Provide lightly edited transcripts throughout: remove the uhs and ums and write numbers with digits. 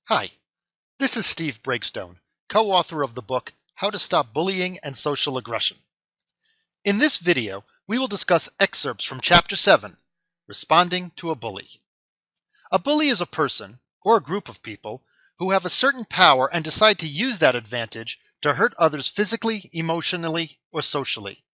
Hi, this is Steve Breakstone, co-author of the book How to Stop Bullying and Social Aggression. In this video, we will discuss excerpts from Chapter 7, Responding to a Bully. A bully is a person, or a group of people, who have a certain power and decide to use that advantage to hurt others physically, emotionally, or socially.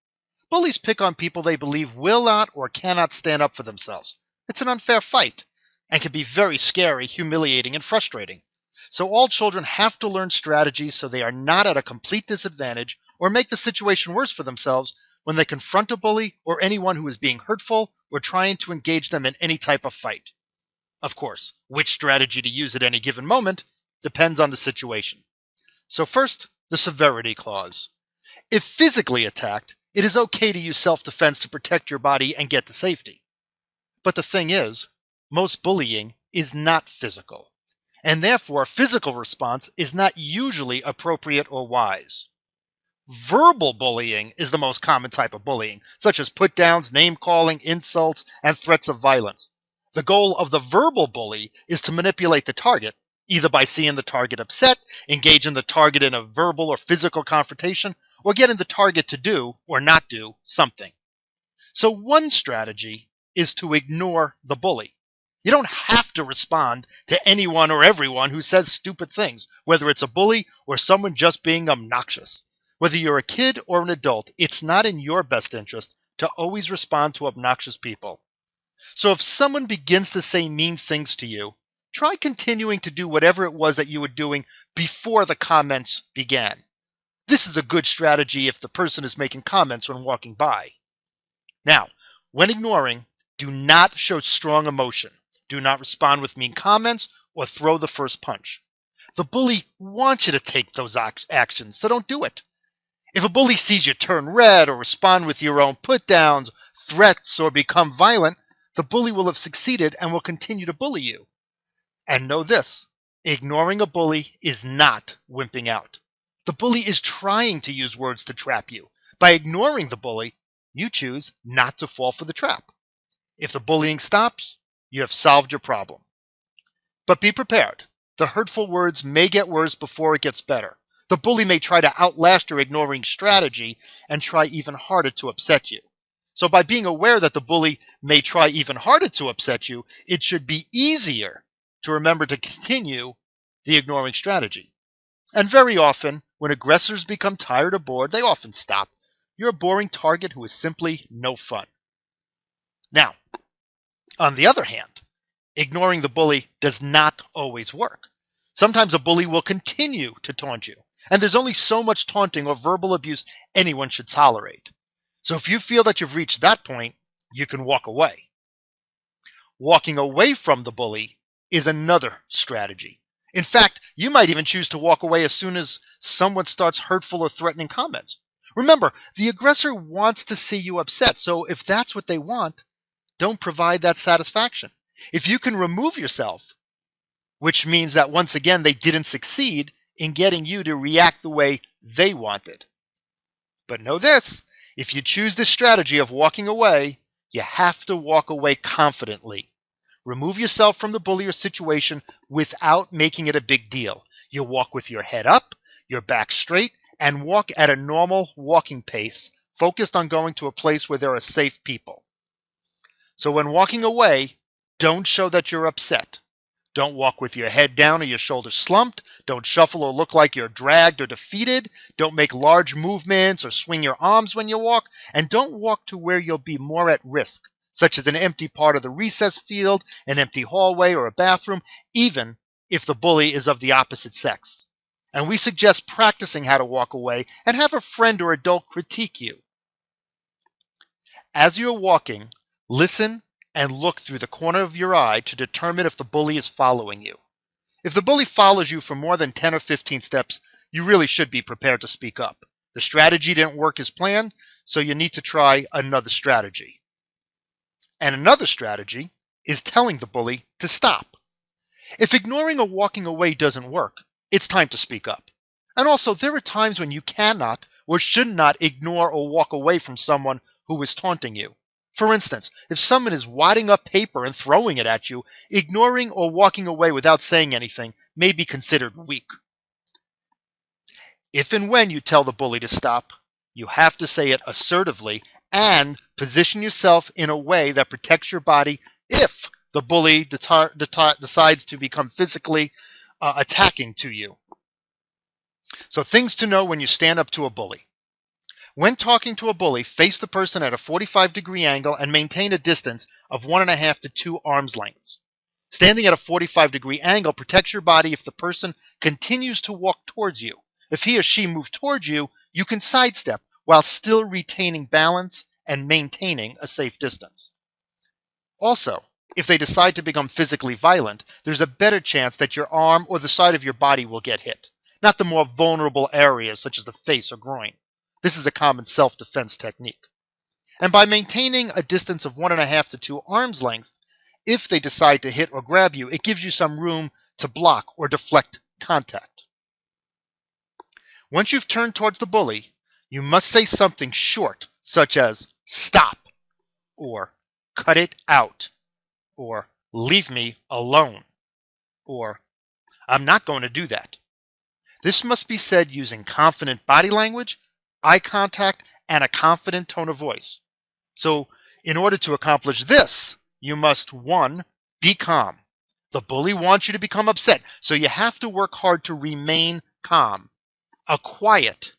Bullies pick on people they believe will not or cannot stand up for themselves. It's an unfair fight, and can be very scary, humiliating, and frustrating. So all children have to learn strategies so they are not at a complete disadvantage or make the situation worse for themselves when they confront a bully or anyone who is being hurtful or trying to engage them in any type of fight. Of course, which strategy to use at any given moment depends on the situation. So first, the Severity Clause. If physically attacked, it is okay to use self-defense to protect your body and get to safety. But the thing is, most bullying is not physical, and therefore a physical response is not usually appropriate or wise. Verbal bullying is the most common type of bullying, such as put-downs, name-calling, insults, and threats of violence. The goal of the verbal bully is to manipulate the target, either by seeing the target upset, engaging the target in a verbal or physical confrontation, or getting the target to do, or not do, something. So one strategy is to ignore the bully. You don't have to respond to anyone or everyone who says stupid things, whether it's a bully or someone just being obnoxious. Whether you're a kid or an adult, it's not in your best interest to always respond to obnoxious people. So if someone begins to say mean things to you, try continuing to do whatever it was that you were doing before the comments began. This is a good strategy if the person is making comments when walking by. Now, when ignoring, do not show strong emotion. Do not respond with mean comments or throw the first punch. The bully wants you to take those actions, so don't do it. If a bully sees you turn red or respond with your own put-downs, threats, or become violent, the bully will have succeeded and will continue to bully you. And know this, ignoring a bully is not wimping out. The bully is trying to use words to trap you. By ignoring the bully, you choose not to fall for the trap. If the bullying stops, you have solved your problem. But be prepared. The hurtful words may get worse before it gets better. The bully may try to outlast your ignoring strategy and try even harder to upset you. So by being aware that the bully may try even harder to upset you, it should be easier to remember to continue the ignoring strategy. And very often, when aggressors become tired or bored, they often stop. You're a boring target who is simply no fun. Now, on the other hand, ignoring the bully does not always work. Sometimes a bully will continue to taunt you, and there's only so much taunting or verbal abuse anyone should tolerate. So if you feel that you've reached that point, you can walk away. Walking away from the bully is another strategy. In fact, you might even choose to walk away as soon as someone starts hurtful or threatening comments. Remember, the aggressor wants to see you upset, so if that's what they want, don't provide that satisfaction. If you can remove yourself, which means that once again they didn't succeed in getting you to react the way they wanted. But know this, if you choose this strategy of walking away, you have to walk away confidently. Remove yourself from the bully or situation without making it a big deal. You walk with your head up, your back straight, and walk at a normal walking pace, focused on going to a place where there are safe people. So when walking away, don't show that you're upset. Don't walk with your head down or your shoulders slumped. Don't shuffle or look like you're dragged or defeated. Don't make large movements or swing your arms when you walk. And don't walk to where you'll be more at risk, such as an empty part of the recess field, an empty hallway, or a bathroom, even if the bully is of the opposite sex. And we suggest practicing how to walk away and have a friend or adult critique you. As you're walking, listen and look through the corner of your eye to determine if the bully is following you. If the bully follows you for more than 10 or 15 steps, you really should be prepared to speak up. The strategy didn't work as planned, so you need to try another strategy. And another strategy is telling the bully to stop. If ignoring or walking away doesn't work, it's time to speak up. And also, there are times when you cannot or should not ignore or walk away from someone who is taunting you. For instance, if someone is wadding up paper and throwing it at you, ignoring or walking away without saying anything may be considered weak. If and when you tell the bully to stop, you have to say it assertively and position yourself in a way that protects your body if the bully decides to become physically attacking to you. So things to know when you stand up to a bully. When talking to a bully, face the person at a 45-degree angle and maintain a distance of 1.5 to 2 arms lengths. Standing at a 45-degree angle protects your body if the person continues to walk towards you. If he or she moves towards you, you can sidestep while still retaining balance and maintaining a safe distance. Also, if they decide to become physically violent, there's a better chance that your arm or the side of your body will get hit, not the more vulnerable areas such as the face or groin. This is a common self-defense technique. And by maintaining a distance of 1.5 to 2 arms length, if they decide to hit or grab you, it gives you some room to block or deflect contact. Once you've turned towards the bully, you must say something short, such as stop, or cut it out, or leave me alone, or I'm not going to do that. This must be said using confident body language, eye contact, and a confident tone of voice. So, in order to accomplish this, you must, 1, be calm. The bully wants you to become upset, so you have to work hard to remain calm. A quiet,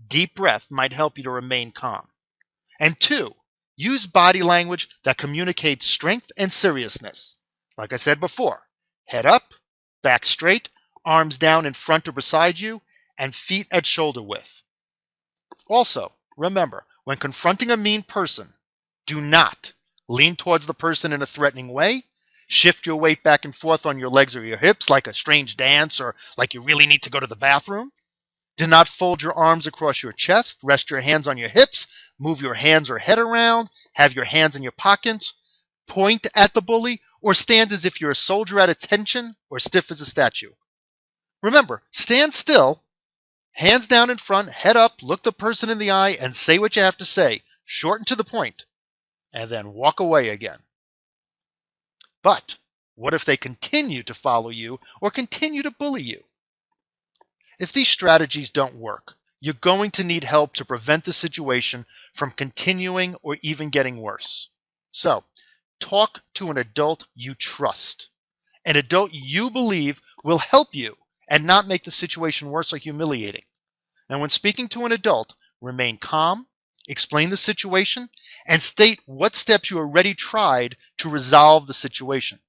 deep breath might help you to remain calm. And 2, use body language that communicates strength and seriousness. Like I said before, head up, back straight, arms down in front or beside you, and feet at shoulder width. Also, remember, when confronting a mean person, do not lean towards the person in a threatening way, shift your weight back and forth on your legs or your hips like a strange dance or like you really need to go to the bathroom. Do not fold your arms across your chest, rest your hands on your hips, move your hands or head around, have your hands in your pockets, point at the bully, or stand as if you're a soldier at attention or stiff as a statue. Remember, stand still, hands down in front, head up, look the person in the eye, and say what you have to say, short and to the point, and then walk away again. But what if they continue to follow you or continue to bully you? If these strategies don't work, you're going to need help to prevent the situation from continuing or even getting worse. So, talk to an adult you trust, an adult you believe will help you and not make the situation worse or humiliating. And when speaking to an adult, remain calm, explain the situation, and state what steps you already tried to resolve the situation.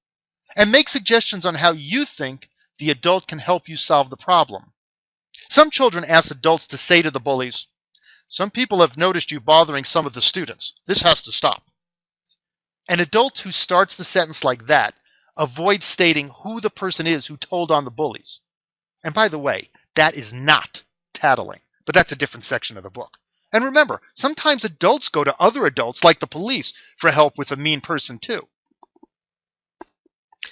And make suggestions on how you think the adult can help you solve the problem. Some children ask adults to say to the bullies, "Some people have noticed you bothering some of the students. This has to stop." An adult who starts the sentence like that avoids stating who the person is who told on the bullies. And by the way, that is not tattling, but that's a different section of the book. And remember, sometimes adults go to other adults, like the police, for help with a mean person too.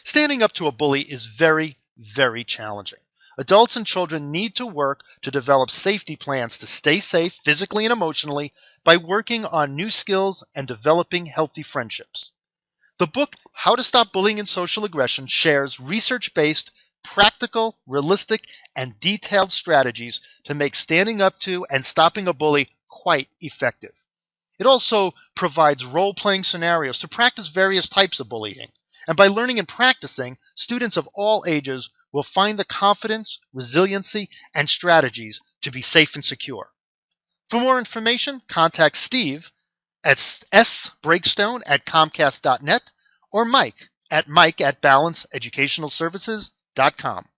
Standing up to a bully is very, very challenging. Adults and children need to work to develop safety plans to stay safe physically and emotionally by working on new skills and developing healthy friendships. The book, How to Stop Bullying and Social Aggression, shares research-based, practical, realistic, and detailed strategies to make standing up to and stopping a bully quite effective. It also provides role-playing scenarios to practice various types of bullying. And by learning and practicing, students of all ages will find the confidence, resiliency, and strategies to be safe and secure. For more information, contact Steve at sbreakstone@comcast.net or Mike at balanceeducationalservices.com.